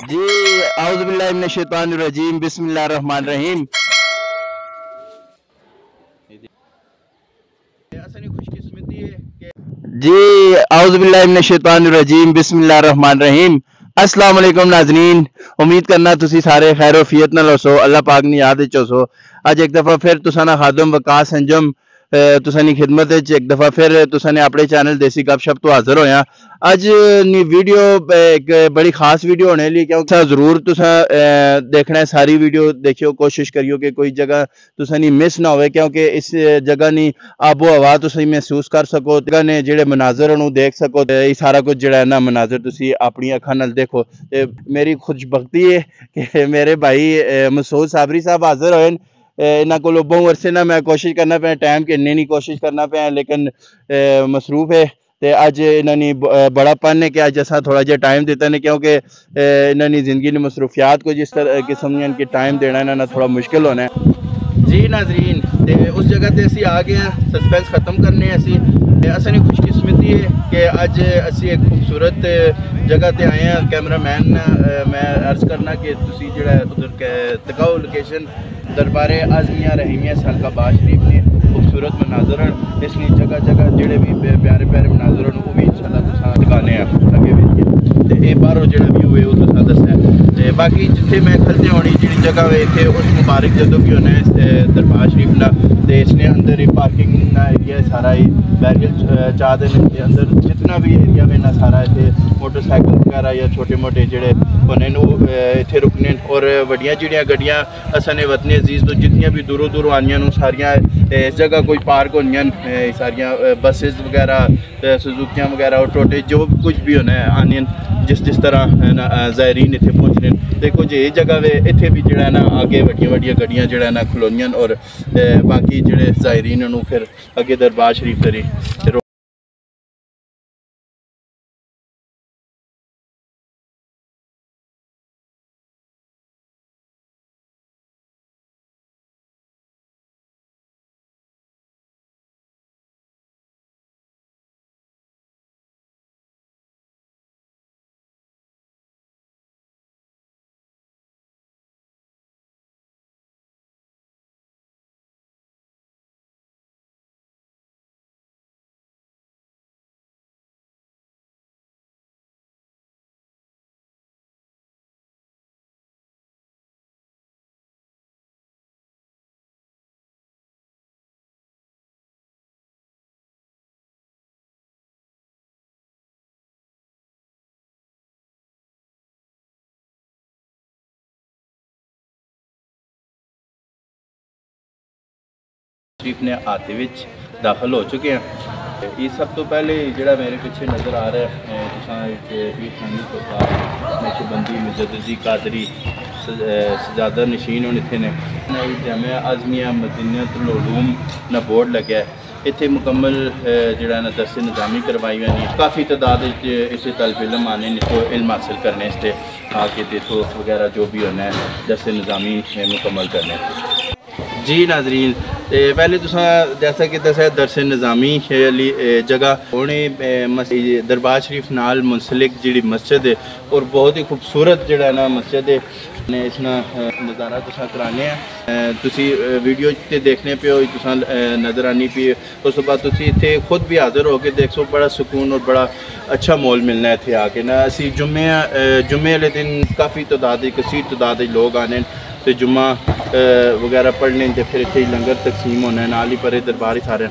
जी आउज़ुबिल्लाहि मिनश्शैतानिर्रजीम बिस्मिल्लाहिर्रहमानिर्रहीम। खुशकिस्मती है जी आउज़ुबिल्लाहि मिनश्शैतानिर्रजीम बिस्मिल्लाहिर्रहमानिर्रहीम। अस्सलाम वालेकुम नाज़रीन, उम्मीद करना तुसी सारे खैर वफियत नाल होसो, अल्लाह पाक नी याद विच होसो। अज एक दफ़ा फिर तुसा ना खादम वकास अंजम तुसा नी खिदमत एक दफ़ा फिर तुसा ने अपने चैनल देसी गपशप तो हाजिर होया। अज नी वीडियो एक बड़ी खास वीडियो होने ली, क्योंकि जरूर तुसा देखना है, सारी वीडियो देखियो, कोशिश करियो कि कोई जगह तुसा नी मिस ना होवे, क्योंकि इस जगह नी आबो हवा तुसी महसूस कर सको, जगह ने जेड़े मनाजर नु देख सको। ये सारा कुछ जेड़ा है ना मनाजर तुसी अपनी अखां नाल देखो। मेरी खुशबख्ती है कि मेरे भाई मसूद साबरी साहब हाजिर होए। इन्होंने को बहु अरसे ना मैं कोशिश करना पाया, टाइम किन्ने नहीं कोशिश करना पाया, लेकिन मसरूफ है। तो अज इन्होंने बड़ापन है कि अज असा थोड़ा जहा टाइम दिता ने, क्योंकि इन्होंने जिंदगी की मसरूफियात को जिस तरह किस्म की टाइम देना इन्होंने थोड़ा मुश्किल होना है। जी नाजरीन, उस जगह से असी आ गए हैं, सस्पेंस खत्म करने असी असनी खुशकिस्मती है कि अज असी एक खूबसूरत जगह ते आए हैं। कैमरामैन मैं अर्ज करना कि तुसी जिहड़ा उधर तकाओ लोकेशन दरबारे आज़मिया रहीमिया सालका बाज शरीफ ने खूबसूरत मनाजर हैं। इसलिए जगह जगह जेडे भी प्यारे प्यारे मनाजर हैं वो भी इंशाल्लाह तुसां दिखाने हैं अगे बिच। ते ये बाहरों जेड़ा व्यू है वो तुसां दस्सिया। बाकी जिथे मैं खलते होनी जी जगह है इतने उस मुबारक जदों भी होना है दरबार शरीफ ना, तो इसने अंदर ही पार्किंग ना एरिया सारा ही बैरियल चाह दे अंदर जितना भी एरिया में ना सारा इतने मोटरसाइकिल वगैरह या छोटे मोटे जोड़े होने इतने रुकने और वड्डियां जिहड़ियां गड्डियां असने वतने अजीज तो जितनियां भी दूरों दूरों आनियां सारियां इस जगह कोई पार्क होनियां सारियां बसेस वगैरह सुजुकियां वगैरह और टोटे जो कुछ भी होना है आनियन जिस तरह ज़ायरीन इतने पहुँचने। देखो जी ये जगह वे इतने भी जोड़ा ना आगे वड्डियां वड्डियां गड्डियां जोड़ा ना खलोनियां और बाकी जोड़े ज़ायरीन फिर अगे दरबार शरीफ तरी शरीफ ने आते विच दाखिल हो चुके हैं। ये सब तो पहले जोड़ा मेरे पीछे नज़र आ रहा है नक्शबंदी मुजद्दिदी कादरी सजादा नशीन होने इतने ने जामिया आज़मिया मदीनतुल उलूम ना बोर्ड लगे है। इतने मुकम्मल जोड़ा ना दरस निज़ामी करवाई हुई है। काफ़ी तादाद इस तलब इलम आने तो इल्म हासिल करने से आके देखो वगैरह जो भी होना है दरस निज़ामी मुकम्मल करने। जी नाजरीन, पहले तुसा जैसा कि दसा दरस निज़ामी जगह होने दरबार शरीफ नाल मुंसलिक जी मस्जिद है और बहुत ही खूबसूरत जोड़ा ना मस्जिद है ने इसना नज़ारा तुसा कराने हैं। तुसी वीडियो ते देखने पे हो तुसा नज़र आनी पी उस बाद तुसी इत्थे खुद भी हाज़िर हो के देख सो, बड़ा सुकून और बड़ा अच्छा माहौल मिलना है इत्थे आके ना। असी जुम्मे वाले दिन काफ़ी तादाद कसीर तादाद लोग आने तो जुम्मा वगैरह पढ़ने तो फिर इतने लंगर तकसीम होना है नाल ही परे दरबार ही सारे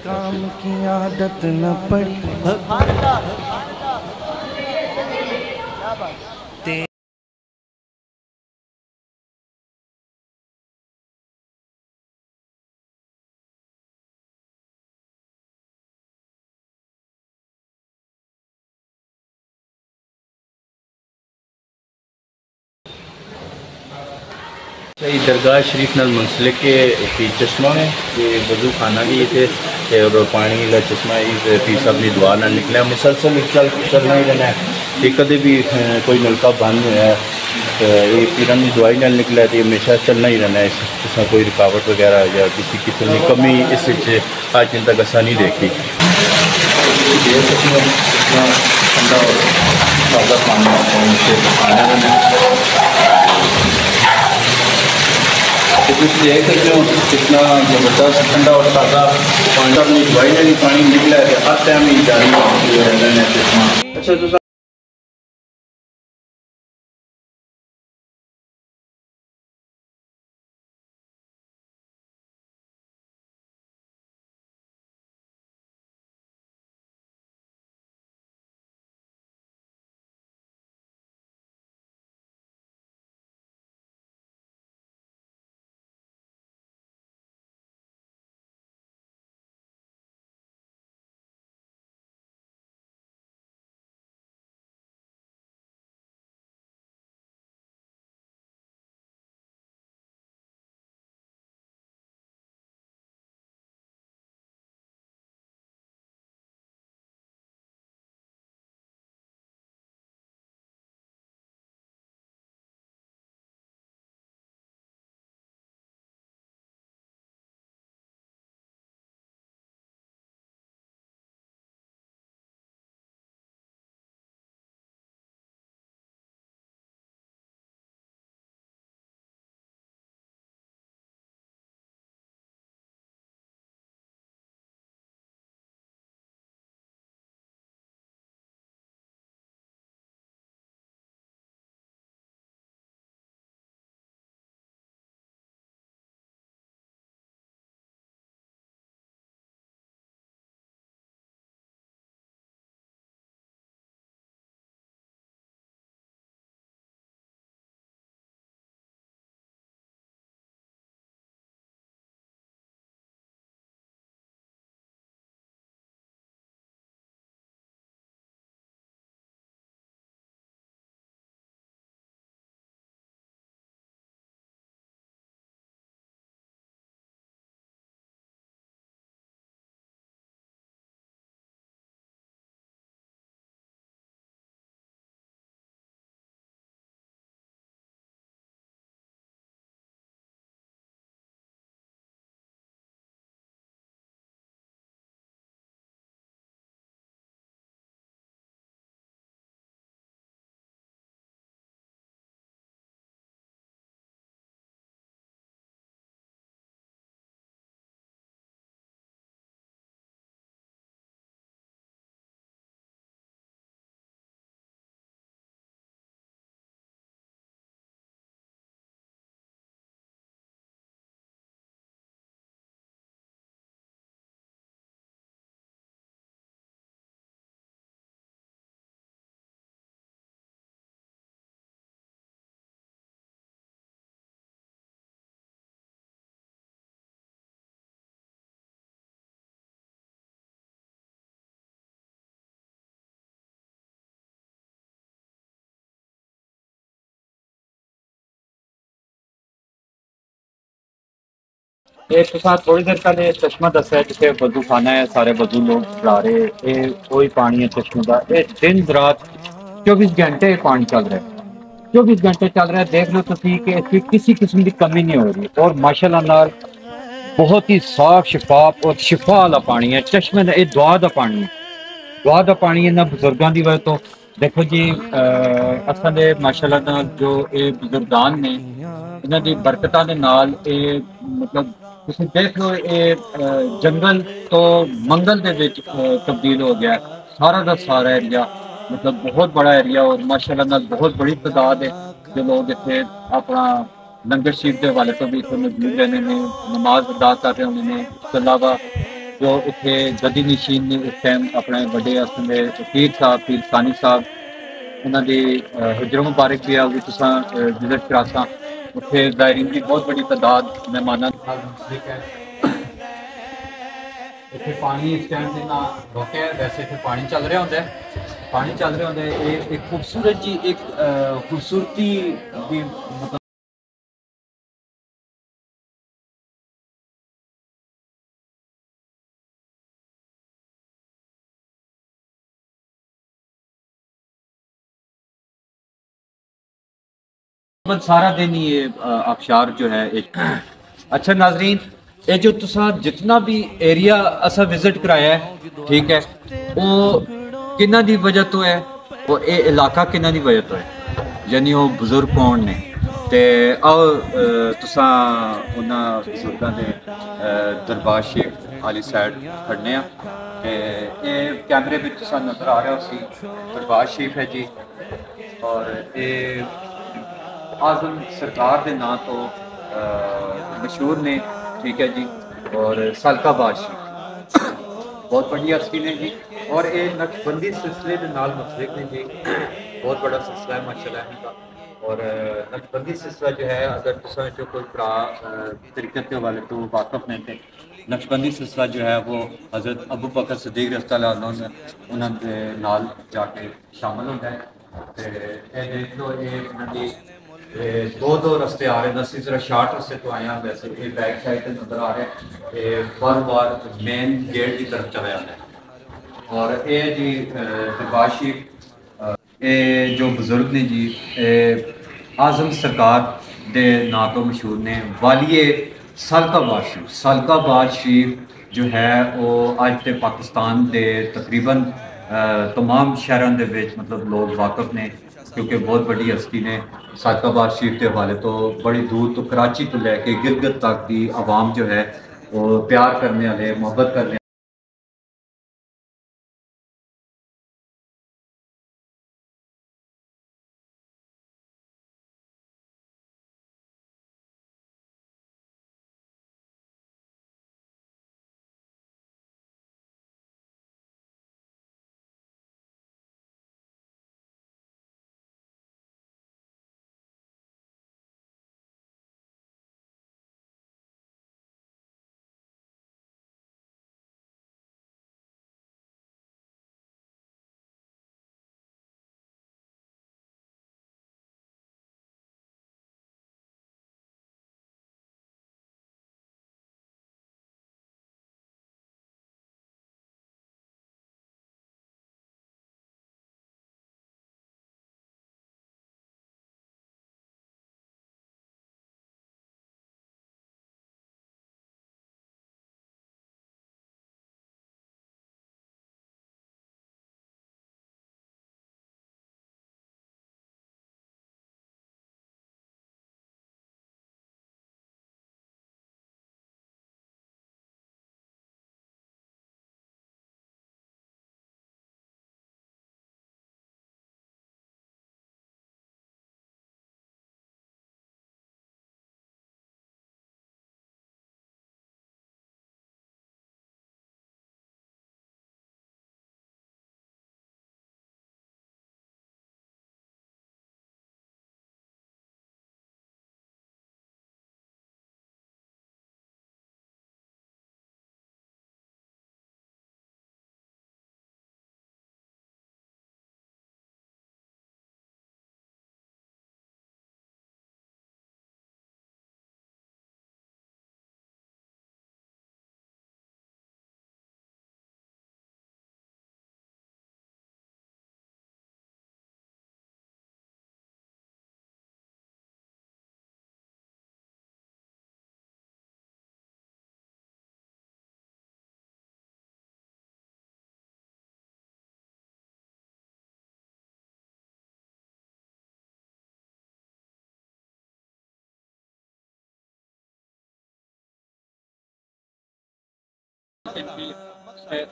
काम की आदत न पड़ी। दरगाह शरीफ नाल मुंसलिक के चश्मा है, ये वजू खाना भी थे और पानी का चश्मा पी सब की दुआ ना निकला मुसलसल चलना ही रहना है। कि कदे भी कोई नलका बंद होया तो ये पीरन की दवाई ना निकला तो हमेशा चलना ही रहना है। इसमें कोई रुकावट वगैरह या किसी किस्म की कमी इस आज दिन तक असा नहीं देखी। ठंडा हो ताज़ा पानी आता है नीचे आने में। तो कुछ देख सकते हो कितना ज़बरदस्त ठंडा और ताज़ा पानी। अपनी दवाई वाली पानी निकला है हर टाइम ही जारी। अच्छा तो एक तो साथ थोड़ी देर पहले चश्मा दसा है जिसे बदू खाना है सारे बदू लोग चला रहे ये कोई पानी है चश्मे का ये दिन रात 24 घंटे ये पानी चल रहा है 24 घंटे चल रहा है देख लो तो ठीक है इसकी किसी किस्म की कमी नहीं हो रही और माशाल्लाह नाल बहुत ही साफ शफाफ और शिफा वाला पानी है चश्मे का ये दुआ का पानी है दुआ का पानी इन्होंने बुजुर्गों की वजह तो देखो जी असां दे माशाल्लाह नाल जो ये बुजुर्गान ने इन्हों की बरकतां दे नाल ये मतलब ਤੁਸੀਂ देख लो ये जंगल तो मंगल ਦੇ ਵਿੱਚ तब्दील हो गया सारा का सारा एरिया मतलब बहुत बड़ा एरिया और माशाल्लाह नाल बहुत बड़ी तादाद है जो लोग इतने अपना लंगर शरीफ के हवाले तो भी इतने मौजूद रहने ने नमाज अदा कर रहे होने ने इसके अलावा जो इतने गदी नशीन ने इस टाइम अपने बड़े असले पीर साहब पीर सानी साहब उन्होंने हजर मुबारक भी है वो भी तुसा विजिट करासा उत्थे जायरीन की बहुत बड़ी तादाद मेहमानों इतने पानी इस टाइम से ना रोके वैसे इतने पानी चल रहा होता है पानी चल रहा होता है एक खूबसूरत जी एक खूबसूरती भी मतलब सारा दिन ये आबशार जो है एक अच्छा नाजरीन ये जो तुसा जितना भी एरिया असा विजिट कराया है ठीक है वो किन्ना दी वजह तो है वो ये इलाका किन्ना दी वजह तो है, यानी वो बुजुर्ग कौन ने। ते आओ तुसा उन्हां बुजुर्गां दे दरबार शरीफ आली साइड खड़ने ते ये कैमरे में तुसा नज़र आ रहा उसी दरबार शरीफ है जी। और ये आज़म सरकार के नाम तो मशहूर ने, ठीक है जी। और सालका बादशाह बहुत बड़ी हस्ती ने जी। और ये नक्शबंदी सिलसिले के नाल मुतल्लिक ने जी, बहुत बड़ा सिलसिला है माशाल्लाह इनका। और नक्शबंदी सिलसिला जो है, अगर तुसा जो कोई भरा तरीक़त के हवाले तो वाकफ ने थे, नक्शबंदी सिलसिला जो है वो हज़रत अबू बकर सिद्दीक़ रज़ियल्लाहु अन्हु उन्होंने नाल जाके शामिल होता है। तो ये देख लो, ये उन्होंने दो रस्ते आ रहे हैं, असं जरा शार्ट रस्ते तो आए हैं, वैसे ये बैक साइड नज़र आ रहे हैं, बार बार मेन गेट की तरफ चला जाता है। और ये जी दरबार शरीफ ये जो बुजुर्ग ने जी, आज़म सरकार दे ना तो मशहूर ने, वालिए सालकाबाद शरीफ। सालकाबाद शरीफ जो है वो अज तो पाकिस्तान के तकरीबन तमाम शहरों के मतलब लोग वाकफ ने, क्योंकि बहुत बड़ी हस्ती ने सालकाबाद शरीफ के हवाले तो बड़ी दूर तो कराची तो लैके गिलगित तक की आवाम जो है वो प्यार करने वाले, मोहब्बत करने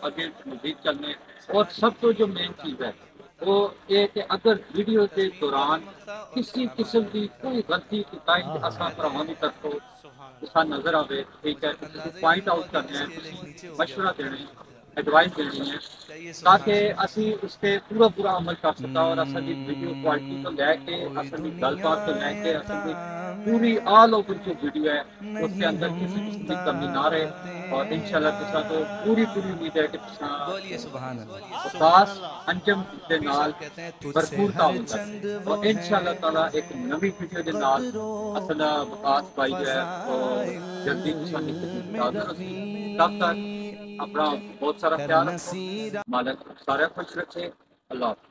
आगे मजीद चलने। और सब तो जो मेन चीज़ है वो ये कि अगर वीडियो के दौरान किसी किस्म की कोई गलती कोताही असां भरावां की तरफों तुसा नज़र आवे, ठीक है, पॉइंट आउट करना है, मशवरा देना है, एडवाइस देनी है, ताकि असी उस पर पूरा पूरा अमल कर सका। और असा की वीडियो क्वालिटी तो लैके असा की गलबात तो लैके असा की पूरी ऑल ओवर जो वीडियो है उसके अंदर किसी किस्म की कमी ना रहे। और इंशाल्लाह तुसा तो पूरी पूरी उम्मीद है कि तुसा खास अंजम के नाल भरपूर ताउन कर। और इंशाल्लाह ताला एक नवी वीडियो के नाल असला विकास भाई जो है तो जल्दी तुसा तब तक अपना बहुत सारा ख्याल रखो, मालिक सारा खुश रखे। अल्लाह।